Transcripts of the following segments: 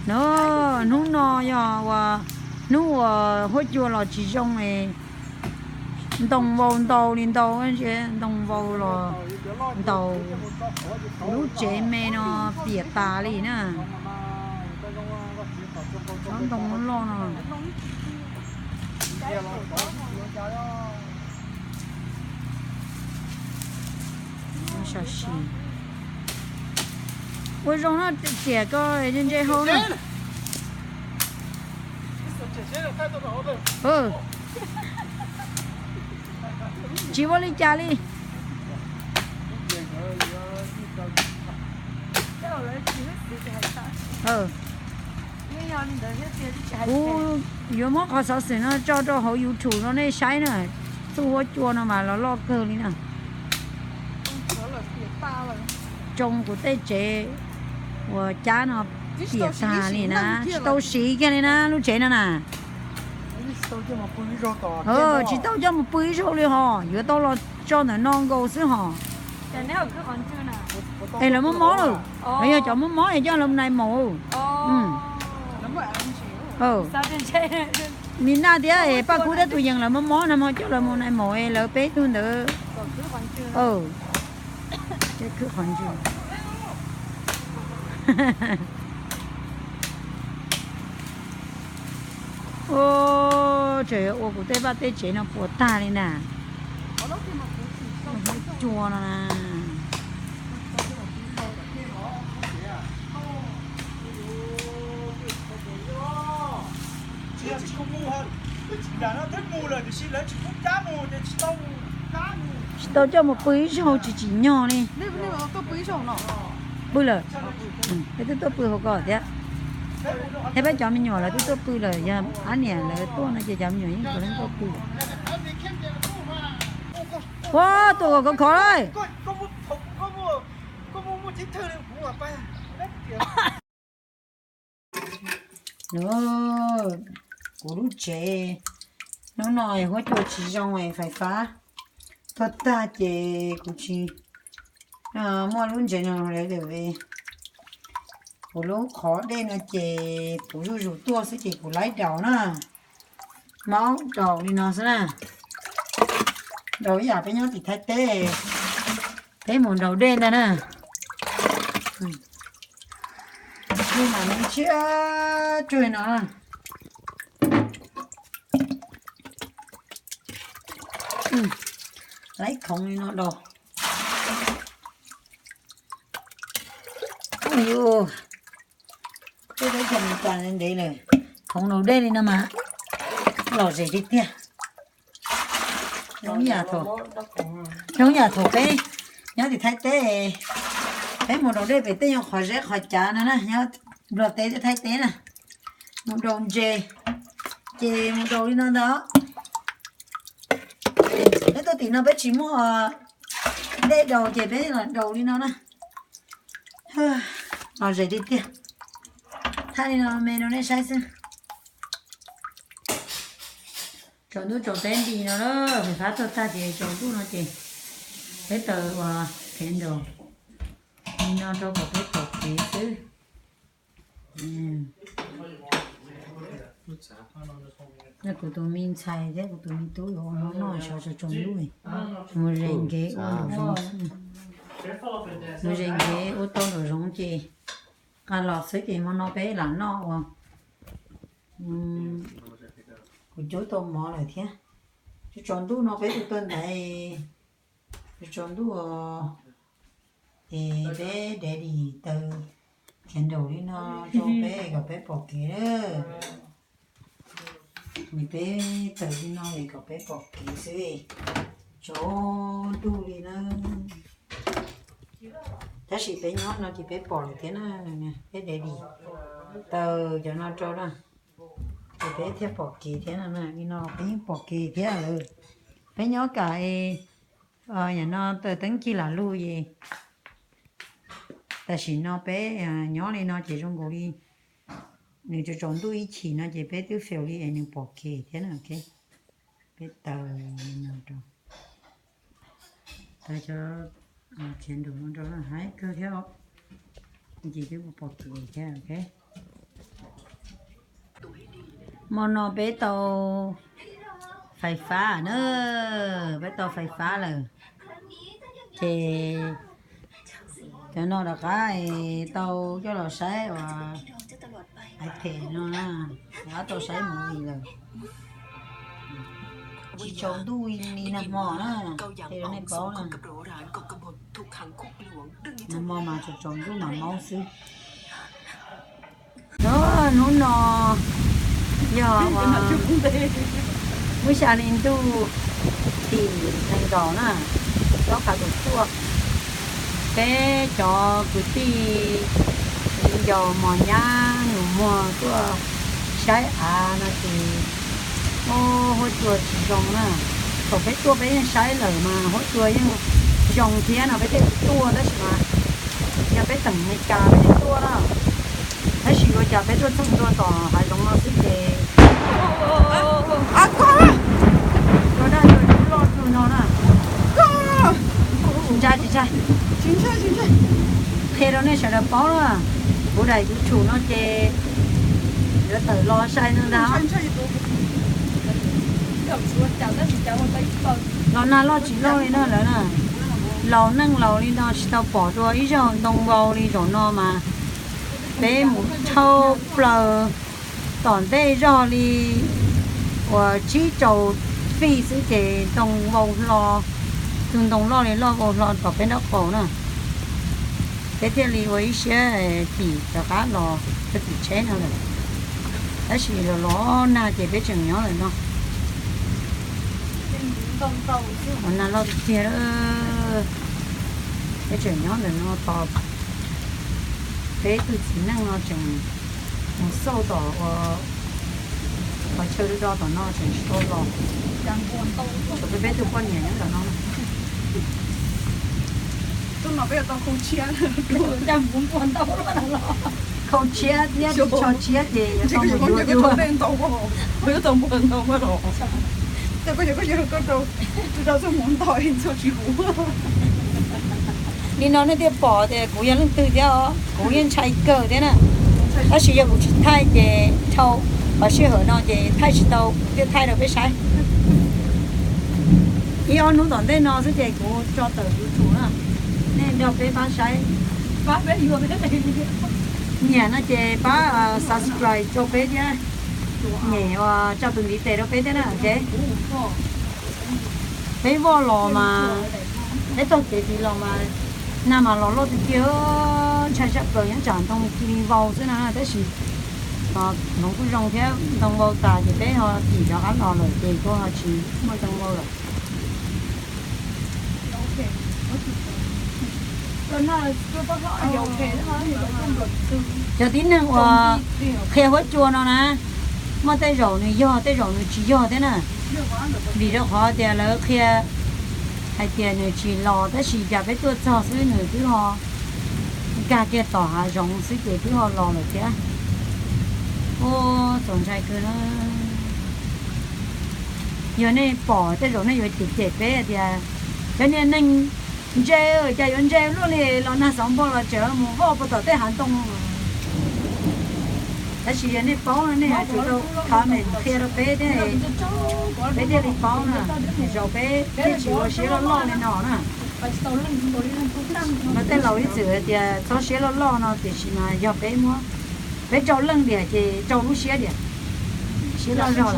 nó nó ya và nó hỗ trợ là chỉ trong này đồng vào liền đầu anh chị đồng vào là đầu lúc chế mẹ nó bịa tà đi nè nó đồng nó lo nè nó sợ xì ôi rồi nó trẻ coi trên dây hôn nè chị vô đi cha đi yếu mất họ sợ nó cho họ yếu chủ nó này sai nè tôi có chua nó mà nó lo cơ đi nè trong của tê chế và cha nó tiệt xa này nè tao xí cái này nè lúc chế nè nè chỉ tao cho một bưởi rau đi hả giờ tao là cho nó non gầu xíu hả đây là món rồi bây giờ chọn món này cho lần này mù mình na thì ba cô đã tụi dân là món nào mà cho là món này mù là bé tôi nữa cái cứ còn chưa ô trời ơi ô của tây ba tây chế nó bùa ta đi nè chua nè tao cho một bưởi rau chỉ nhỏ đi bưởi rồi cái tôi bưởi họ có thế thế bây giờ mình nhỏ là tôi bưởi rồi giờ anh nè là tôi nó chỉ chấm nhỏ những cái tôi bưởi wow tôi có khó đấy rồi của lúc trẻ nó nói có cho chị trong này phải phá thật ta chị của chị mua luôn chị nào lấy được về của lúc khó đây là chị của rủ tua sẽ chị của lấy đầu nè máu đầu đi nó sẽ nè đầu giờ với nhau thì thay tê thế một đầu đen ra nè nhưng mà nó chưa chơi nó lấy không đi nó đâu ôi cái đấy chồng toàn lên đấy này không đầu đen đi nữa mà lò gì đi tia giống nhà thổ cái nhớ thì thay tế cái một đầu đen phải tế nhau khỏi rét khỏi chả nữa nè nhớ lò tế để thay tế nè một đầu chè một đầu đi nó đó cái tôi thì nó bé chỉ mua đây đầu chè bé là đầu đi nó nè lò gì đi tia thay nó mẹ nó này sai xem chọn tôi chọn tên gì nó đó mình phá tôi ta chỉ chọn tôi nó chỉ cái tờ và kén đồ nó cho một cái cột gì chứ cái của tụi mình xài thế của tụi mình túi nó nói sao cho chọn đuôi một rèn ghế ô đồ rong một rèn ghế ô tô đồ rong chị à lọt xí chị mà nó bé là nó của chú tôm mỏ lại thế chú chọn đu nó bé tụi tên này chú chọn đu thì bé để đi từ khen đầu đi nó cho bé gặp bé bỏ kia đó mình bé từ đi nó thì gặp bé bỏ kia xí cho đu đi nóถ้าสิไปย้อนเราจะไปปล่อยเท่านั้นเนี่ยไปเดี๋ยวดีเตอจะนอนจอละจะไปเที่ยวปล่อยกี่เท่านั้นนะมีนอนไปปล่อยกี่เท่าเลยไปย้อนกับอย่างนอนเตอตั้งกี่หลาลูยี่แต่สินอนไปย้อนเลยนอนจะจงกุลีนี่จะจงดูอีกทีนะจะไปดูฟิลลี่เองปล่อยกี่เท่านั้นโอเคไปเตอนอนจอแต่จะchuyển đồ nó đó là hái cơ theo chỉ cái một bọc tuổi theo ok mà nó bé tàuไฟฟ้าเนอะbé tàu ไฟฟ้าเลยthì cho nó là cái tàu cho nó sấy và ai thể nó na nó tàu sấy một gì rồi chỉ trồng đuôi mi nằm mò nữa thì nó này có nè nằm mò mà trồng đuôi mà máu xí đó nó giờ mà mới sáng lên tu tìm thành đó nè đó cả đồ chua bé cho cứ đi giờ mò nhá nhủ mò tua trái nó thì hỗ trợ chỉ trồng nè còn bé tua bé trái lở mà hỗ trợ nhưng trồng thế nào bé tua đó mà nhà bé tầng này cả bé tua đó hay chỉ có chả bé tua trong tua tỏ hay giống nó xích để con rồi đó rồi lo tụi nó nè chính trai thế đó nên sẽ là bó đó bữa này chú chủ nó chê nó tự lo sai nữa đó lo chỉ lo đi nó nữa nè lâu đi nó tao bỏ rồi ý rồi đông vào đi rồi nó mà bé một thâu bờ toàn đây rồi đi và chỉ trầu phi sự chế đông vào lo từng đồng lo này lo vào lo tập bên đó cổ nè thế thì lý với xe thì cho cá lò cho thì chế nó rồi đấy chỉ là nó na chỉ biết chừng nhỏ rồi nó còn là lo thì đó cái chừng nhỏ rồi nó to thế tôi chỉ năng nó chừng một sâu đỏ và chơi được đó nó chừng sâu đỏ tôi biết tôi quan niệm những cái nó tôi nói bây giờ tao không chia đang muốn quan tâm không chia nhé cho chia thì không có những cái thông tin tao có bây giờ tao muốn tao mới rồi tao bây giờ có nhiều cái đâu tao sẽ muốn tao hình cho chị bố đi nó đi bỏ thì cố gắng tự theo cố gắng chạy cờ thế nè nó sử dụng thay để thâu và sử dụng nó để thay chỉ tàu để thay được cái sai ý ông nó toàn đây nó sẽ để cố cho tờ chủ nè nên được cái bán sai bác bé yêu bé này nhà nó chỉ bán subscribe cho bé nhá nhẹ cho từng đi tệ đó bé thế nè chế bé vô lò mà bé tôi chỉ lò mà nam mà lò thì kia chạy chạy cờ những chẳng thông đi vào thế nào thế gì nó cũng rong theo thông vào tài thì bé họ chỉ cho hắn lò rồi thì cô họ chỉ mới thông vào rồi cho tín năng khi hết chua nó nè mà tay rổ này chỉ do thế nè vì đó họ thì là khi hay tiền này chỉ lò tới chỉ giả với tôi cho xứ nữa thứ họ cả cái tỏ hà rong xứ cái thứ họ lò rồi chứ ô tổng trai cứ nó giờ này bỏ tay rổ này rồi tiệt bé thì cho nên nên chơi ở chơi vẫn chơi luôn thì nó na sống bao là chờ một vô bắt đầu tới Hàn Đông tại vì này bao này hay chúng tôi thà mình khi nó bé thế bé thế thì bao nè rồi bé cái chịu xí nó lo lên nó nè mà tới lâu ít rồi thì cho xí nó lo nó thì chỉ mà do bé mua bé trâu lưng thì trâu lúc xí đi xí nó rồi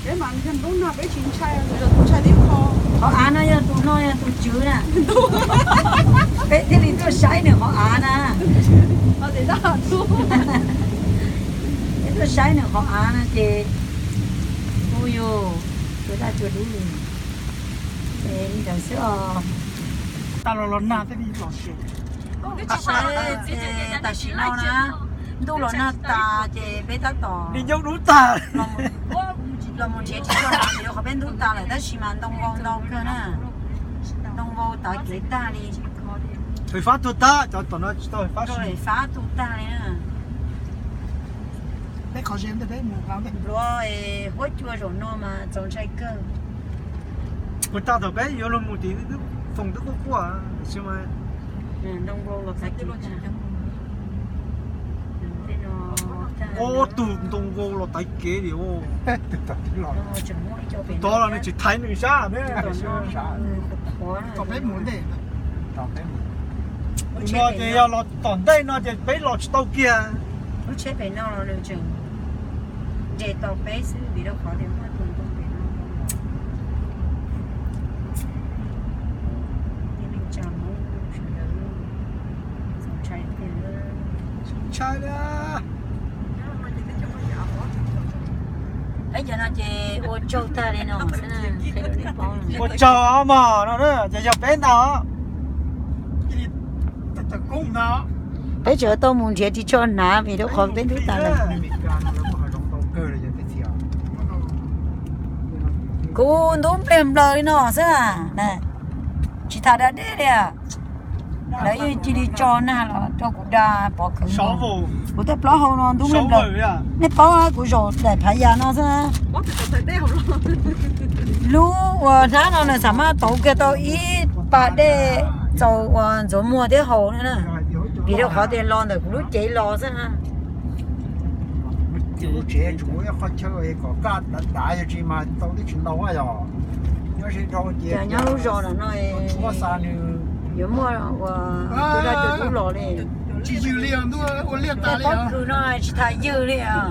để mà dân lúc nào bé chín chai rồi tụi chai tiếp kho họ ăn nó tụi chữ nè bé thì tôi sấy nữa họ ăn à họ để ra thu tôi sấy nữa họ ăn thì ôi yo tôi đã chưa đủ rồi để đi đằng sau ta lo na thế đi lo xí ta xí nào nè đâu lo na ta thì bé ta tỏ đi dốc đủ ta là một chế chỉ cho làm điều họ bên chúng ta là đã xí mà đông vong đâu cơ nè đông vong tại cái ta đi phải phát tụt ta cho tụi nó tôi phát rồi phá tụt ta đi nè bé khó xem đấy mù lắm đấy rồi hốt chua rồi nó mà trồng trái cơ người ta thôi bé vô luôn một tí nữa phòng tức quá xem mà đông vong là phải cái ô tụ đông vô là tay kế đi ô đó là nó chỉ thấy người xa đấy có mấy muốn để nó chỉ là tòn đây nó chỉ mấy lọ tàu kia nó chế phải nó là lưu trình để tàu bé sẽ bị đâu khó điểm hơn tuần tuần nó mình chọn món trái tiền trái đó ấy giờ nó chỉ ô châu ta đi nó sẽ là cái đồ đi bao ô chờ mà nó đó chỉ cho bé đó tập công đó bây giờ tôi muốn chơi thì cho nó vì đâu khó đến thứ ta là cô đúng em lời nó sao nè chỉ thà đã đấy à lấy chỉ đi cho nó là cho cụ đa bỏ cứng sáu vụ cụ tập lo hậu nó đúng em sáu lời vụ à nè bỏ cụ rồi để phải giờ nó sao có thể thấy đeo luôn lú giá nó là sao mà tổ cái tổ ít bà để rồi mua cái hậu nữa nè vì đâu khó tiền lo được lúc chạy lo sao điều chế主要发球一个干大一只嘛，到底去弄啊呀？要是着急， giờ nhau lúc rồi là nó 我三牛， 有mua tôi ra từ lúc lo đi chỉ dư liền thôi ôn liền ta cái có liền cứ nó chỉ thay dư đi à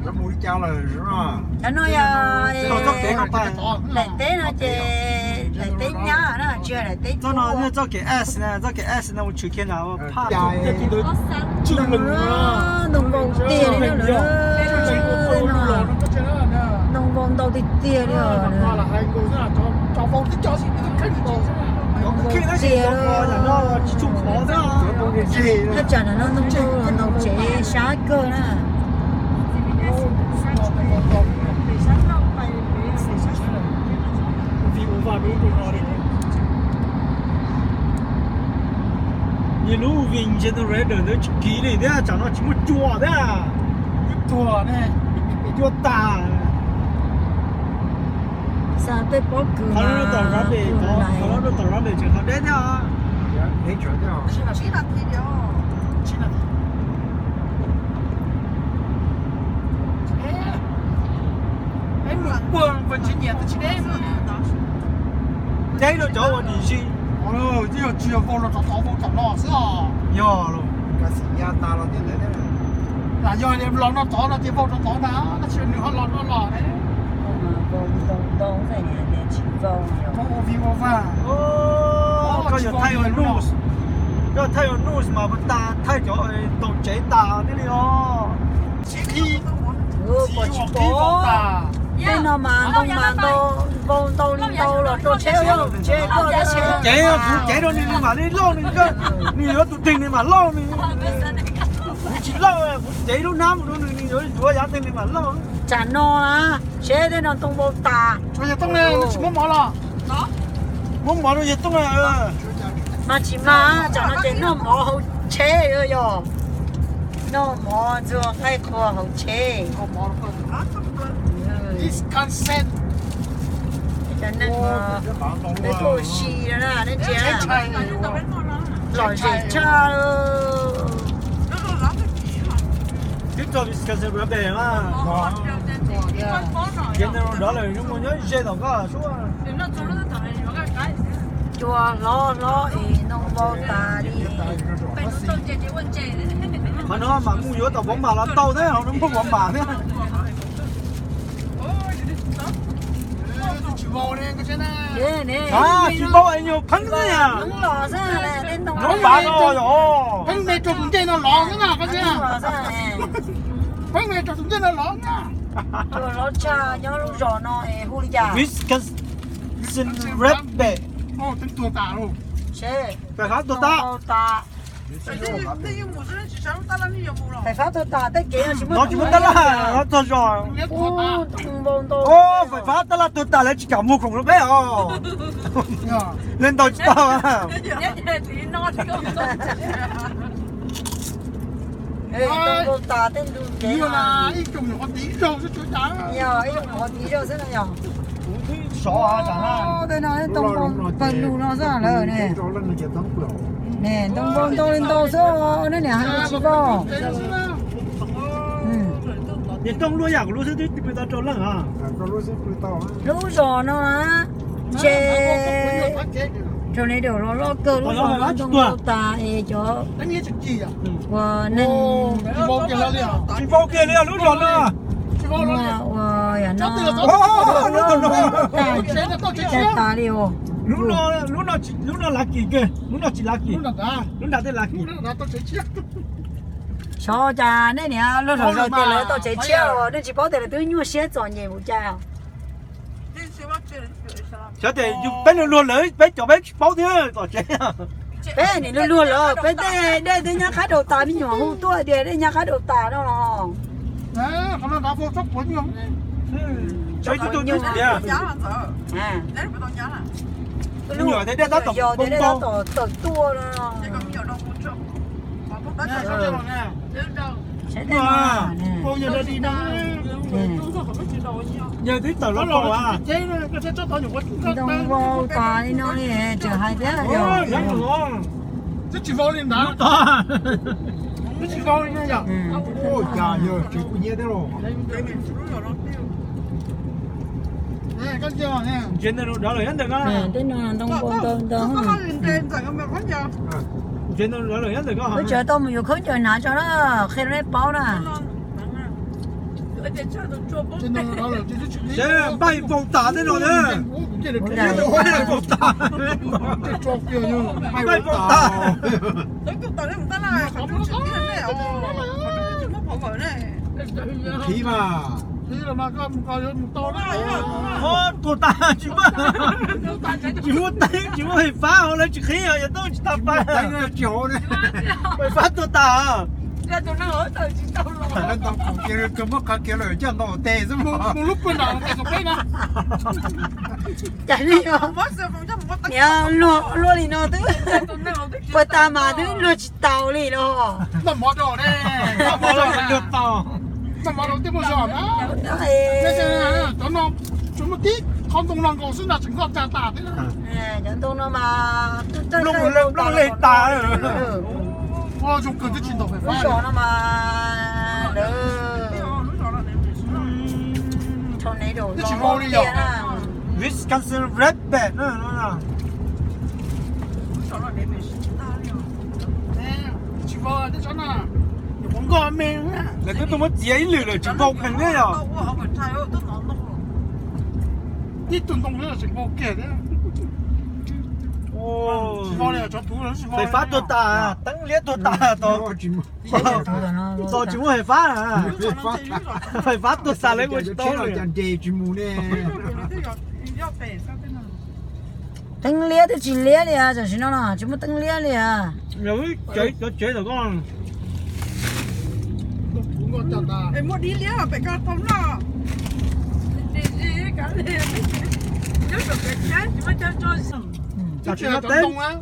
这没讲了是吧？ nó nói à Thôi chắc kế không phải lại tế nó chơi lại tế nhá nó chưa lại tế cho nó như cho cái S này cho cái S này một chữ kia nào phát Dài. cái gì đó chừng lưng đồng vòng tiền nữa nữa đồng vòng đầu thì tiền nữa khi nó chỉ có là nó chỉ chung khó đó nó chẳng là nó nông châu là nông chế xá cơ nè vì uống vào đúng rồi nó đi như lúc viên generator nó chỉ kỹ này đấy chẳng nó chỉ một chùa đấy chùa này chùa tà sao tới bỏ cửaเขาเราต่อรับเองเขาเราต่อรับเองจะเขาได้เนี่ย 没准的。 chỉ là tí điều chỉ là em buồn vẫn chỉ nhẹ chỉ đấy cháy nó chỗ đi xí ồ chỉ có chưa vô là tao lo sao nhỏ luôn 个是呀，打了点来的。 là do em lo nó tỏ nó chỉ vô nó chưa nữa lo đấy đồng phải nè để chỉ vòng có ô vi ô va โอ้ก็อย่าไทยมันรูสก็ไทยมันรูสมาบนตาไทยจะตรงใจตานี่เลยอ๋อ chỉ khi bỏ chỉ chỉ một tí vòng bỏ tà đây nó mà vòng đâu lên đâu là tôi chế không chế có cái chế เจ๊กูเจ๊โดนนี่มานี่ล่อนี่ก็นี่รถตุ๊กติ๊งนี่มาล่อนี่กูchỉล่อกูเจ๊โดนน้ำโดนนี่โดนตัวยาติ๊งนี่มาล่อ chả no á chế đây nó tung vô tà bây giờ tông này nó chỉ muốn mỏ là muốn bỏ nó gì tung à mà chỉ mà chả nó chế nó mỏ hậu chế rồi yo nó mỏ cho cái kho hậu chế không mỏ is consent cho nên cái đồ xì đó là nó chế lòi dễ cha tiếp tục discuss về vấn đề mà hiện nay đó là những người nhớ dễ đâu có số chùa lo ý nông vô tà đi mà nó mà mua vô tàu bóng bà là tàu thế không nó mua bóng bà thế chỉ vô đây cái này nè nè à chỉ bao anh nhiều phấn thế à nó lò ra là đến nông nó bà rồi ồ anh mẹ chụp trên nó lò thế nào cái gì lò ra nè anh mẹ chụp trên nó lò nha chùa lo cha nhớ lúc rồi nó hú đi già Wisconsin Rabbit ô tính tua cả luôn chế phải khá tụi ta ta phải phát tôi ta tới kia nó chỉ muốn ta là nó cho rồi ô tung bông tôi ô phải phát ta là tụi ta lấy chỉ cả mua khủng lúc đấy ồ lên tàu chỉ tao à ê tung bông ta tên du kế như là ít chụp một tí rồi chứ chú cháu nhờ ấy một tí rồi thế này nhờ sọ à chẳng hạn đây này tung bông phần đủ nó ra rồi nè nè tung bông tôi lên đâu số nữa nè hai chị vô 你东路呀，路是对对到走了啊。có lúc sẽ bự to lú giò nó á chê cho nên đều lo cơ lú giò nó trong lô ta cho anh nghe chữ gì à? và nên Chỉ bao kia liền, lúc rồi nè. và ya nó Nó ta liều lúc nó là kỳ kìa, lúc nó chỉ là kỳ. Lúc nào tên là kỳ. cho cha nên nè lúc rồi rồi tiền lấy tao chạy chiêu nên chỉ bảo tiền là tôi nhua xe chọn gì một cha Cho thì bé luôn lấy, bé cho bé bao nhiêu rồi chế. bé này luôn luôn rồi bé đây đây đây nhà khách đầu ta mới nhỏ hú tua đây đây nhà khách đầu ta đó Chơi tôi như thế à? à Nhỏ thế đây đó tổng giờ đây đó tổng tua đó sẽ đây mà Cô giờ nó đi đâu? Giờ thấy tờ nó rồi à? đông vô tòa đi nó đi chờ hai bé Ôi, rồi rồi. Chứ chỉ vô lên đá. Chứ chỉ vô lên nha. ôi chà giờ chỉ có nhớ thế rồi Nè, con chưa nè. Chuyện này đó là được á. đến nó đông vô đông đông Có lên trên rồi mà có giờ. Chuyện này đó là được á. bây giờ tôi mình không chơi nào cho nó khi nó báo nè Trên đó đó là cái chuyện Thế bay vòng tả thế rồi đấy. Cái được Cái này vòng tả. cái chọc kia như Bay vòng tả. khí mà Thế là mà có một to đó. Ô, tổ tả chỉ muốn chỉ muốn hình phá họ lấy chỉ khí rồi, giờ tôi chỉ tập phá. đánh nó chỗ này Phải phá tổ tả. lên tao cũng kia cái mất cả kia rồi cho nó tê chứ mà Một lúc con nào cái cái đó. chạy đi mà nhớ luôn luôn đi nó thứ bữa ta mà thứ luôn tàu đi đó Nó mỏ đồ đây. Nó mỏ đồ Rồi được tỏ. Nó mỏ đồ tiếp bao giờ đó. đây Cho nó chúng nó tí không tung lòng cầu xin là chúng con cha tả thế. chẳng tôi nó mà Lúc lên tả rồi. Wow, chúng cần cái chuyện đó phải lúc phải. đó nó mà đỡ cho này đồ Wisconsin Red Bed nữa nó Chỉ vào cái chỗ nào. Không có mình á. là cái tôi mất giấy lửa là chỉ vòng hành đấy rồi. Đi tuần đông nữa là chỉ vào kia đấy. Ô. Chỉ vào này là cho thú nó chỉ vào. Phải phá tổ tả, tăng liệt tổ tả tổ. Tổ chỉ muốn phải phá à. Phải phá tổ tả lấy một chỗ tổ nào rồi. chẳng đề chỉ mù nè tăng lia thì chỉ lia đi à chẳng nó nào chỉ muốn tăng lia đi à Rồi chế rồi con. Thú con cha tả. Em mua đi lia phải có tôm nào. Đi cả liền. Nhớ được cái chén chỉ mới cho Chả Chỉ chỉ là nó tuần tên. đông á.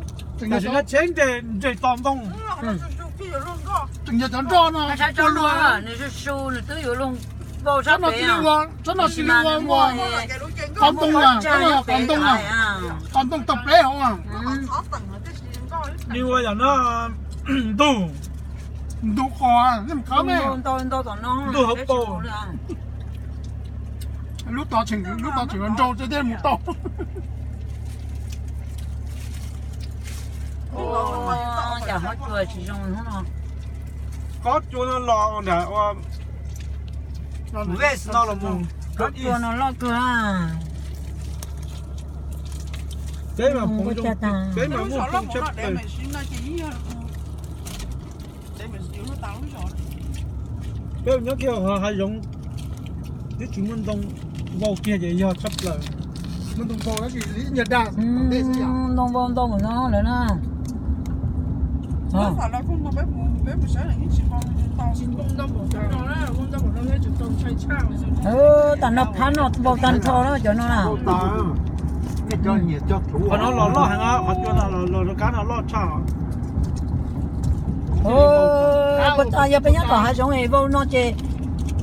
Chả chỉ nó chén để tòm tông. Chừng giờ chọn cho nó. sao cho nó này是输了都有弄包 Cho 上 nó 北 chỉ 啊 luôn, cho nó chỉ luôn qua. Con tung à, cái này là con tung à. Con tung tập lễ không à. Như bây giờ nó đủ. Đủ khó à, nhưng khó mẹ. tôi còn nó Tôi hấp bồ. Lúc đó chỉ còn trâu cho thêm một tổ. chả hết rồi chỉ dùng nó nào Có chỗ nó lò nè. Vest nó là mù. cho nó lo cửa à Thế mà Không không có trong cha ta. thế mà mua không chấp để rồi. mình xin nó chỉ để mình chịu nó tao nó rồi. Cái nhớ kia họ hay dùng cái chúng mình đông vào kia vậy do chấp lời. Mình tung tổ nó chỉ Nhật Đà. đông vô đông của nó nữa nè Nó phải là không có bé một sáng là những chị con tao. tao nó phán nó vào tan thô đó cho nó nào tao cái cho nhiệt cho thú Họ nó lo hàng á, họ cho nó cá nó lo chảo. bữa ta giờ bây giờ có hai giống này vô nó chơi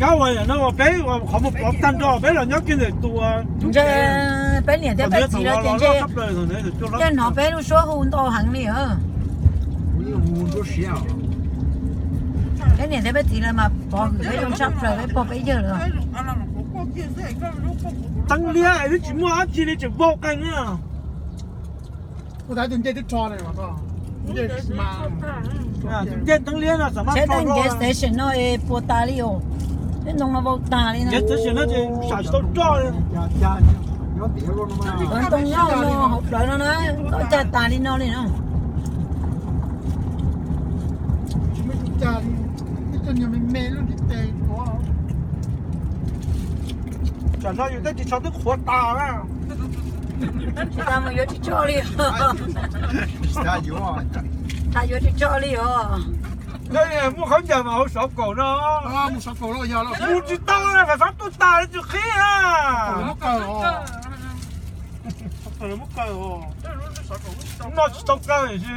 Cá vậy nó mà bé họ một bọc tan cho bé là nhớ cái này tua. chơi bé liền thế bé chỉ là chơi chấp lời rồi đấy cho nó. chơi nó bé nó số hôn to hẳn đi hả nhiều mù nó xéo cái này thấy bé tí là mà bỏ cái trong shop rồi bé bỏ bây giờ rồi 啊，那我过去这个如果 tăng lia ấy chỉ mua ăn chỉ để chỉ vô canh nhá 我睇電車啲錯嚟喎都，啲嘛， à trên tăng lia là sao mà sẽ cho thành lo gas station nó bỏ ta đi ô cái nông nó bỏ ta đi nè gas station nó chỉ xài số cho đi 家有碟咯嘛， còn tông nhau nó học rồi nó nói có cha ta đi nó đi nó 咩家啲真係咩咯啲地嗰， chả nói gì đấy chỉ cho nước khóa tà á ta mà vô đi cho đi 加油啊！ ta vô đi cho đi ô đây này mua khẩu giờ mà hậu sổ cổ nó 啊，冇十個咯，有咯， mua chỉ tao là phải phát tôi tà lên trước khi à 冇夠喎， phải mất cây hồ nó chỉ tao cây này chứ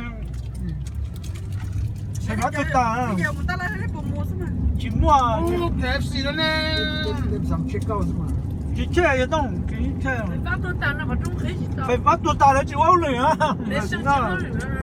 phải phát tôi tà 要不得了，那不摸是吗？ chỉ mua 我 KFC 啦呢，你上切夠啫嘛， chỉ chơi vậy đâu chỉ chơi 发多大那个中黑起到， phải phát tôi tà lên chịu áo lười á 没生气了。